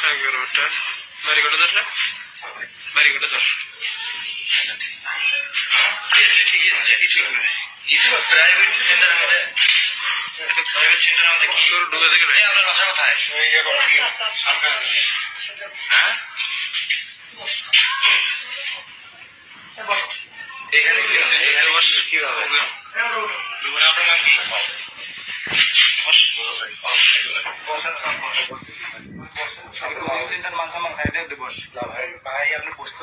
এগারোটা বাড়িঘরটা ধর না বাড়িঘরটা ধর ঠিকই আছে কিছু নয় প্রাইভেট সেন্টার আমাদের প্রাইভেট সেন্টার আমাদের কি তোর ঢুকেছে কেন আপনার বাসা কোথায় হ্যাঁ এখানে এখানে বস কিভাবে আপনার নাম কি সেন্টার মানসামান খাইতে দিবস ভাই ভাই আপনি বুঝতে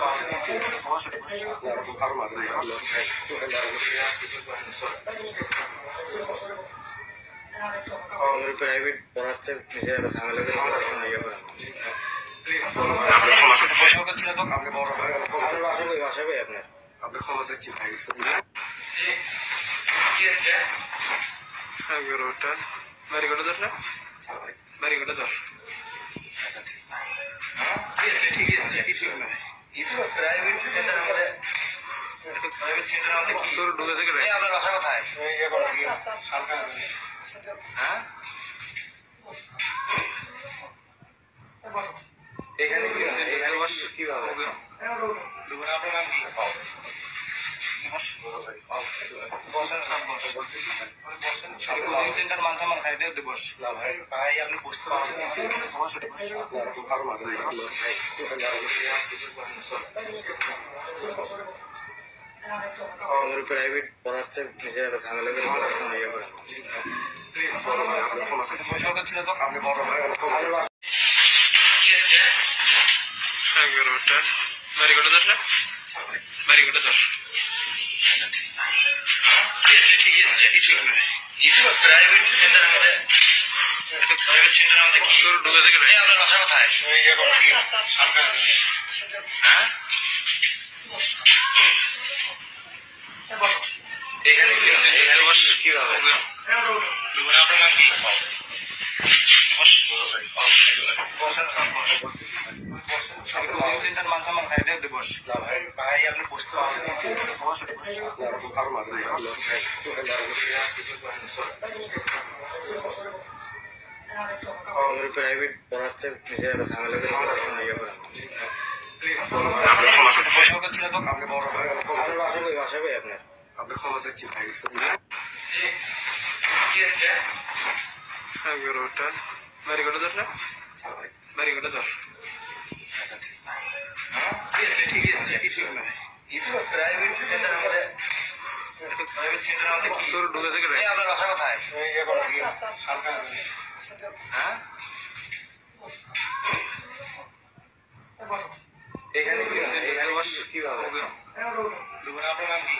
প্রাইভেট পড়াচ্ছে নিজের একটা ঝামেলা করে পড়াশোনা ইয়ে করেন পয়সা ছিল তো আপনি বড় ভাই বাসা ভাই আপনার আপনি ক্ষমা চাচ্ছি ভাই এগারোটা বাড়িঘরটা ধর না বাড়িঘরটা ধর ঠিকই আছে কিছু নয় প্রাইভেট সেন্টার আমাদের প্রাইভেট সেন্টার আমাদের কি তোর ঢুকেছে কেন আপনার বাসা কোথায় হ্যাঁ এখানে এখানে বস কিভাবে আপনার নাম কি সেন্টার মানসামান খাইতে দিবস ভাই ভাই আপনি বুঝতে প্রাইভেট পড়াচ্ছে নিজের একটা ঝামেলা করে পড়াশোনা ইয়ে করেন পয়সা ছিল তো আপনি বড় ভাই এগারোটা বাড়িঘরটা ধর না বাড়িঘরটা ধর ঠিকই আছে কিছু নয় প্রাইভেট সেন্টার আমাদের প্রাইভেট সেন্টার আমাদের কি তোর ঢুকেছে কেন আপনার বাসা কোথায় হ্যাঁ এখানে এখানে বস কিভাবে আপনার নাম কি সেন্টার মানসামান খাইতে দিবস ভাই ভাই আপনি বুঝতে প্রাইভেট পড়াচ্ছে নিজের একটা ঝামেলা করে পড়াশোনা ইয়ে করেন পয়সা ছিল তো আপনি বড় ভাই বাসা ভাই আপনার আপনি ক্ষমা চাচ্ছি ভাই এগারোটা বাড়িঘরটা ধর না বাড়িঘরটা ধর ঠিকই আছে কিছু নয় প্রাইভেট সেন্টার আমাদের প্রাইভেট সেন্টার আমাদের কি তোর ঢুকেছে কেন আপনার বাসা কোথায় হ্যাঁ এখানে এখানে বস কিভাবে আপনার নাম কি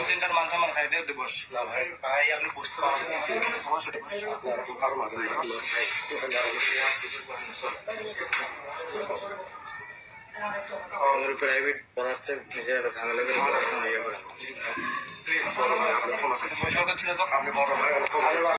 সেন্টার মানসামান খাইতে দিবস ভাই ভাই আপনি বুঝতে প্রাইভেট পড়াচ্ছে নিজের একটা ঝামেলা করে পড়াশোনা ইয়ে করেন পয়সা ছিল তো আপনি বড় ভাই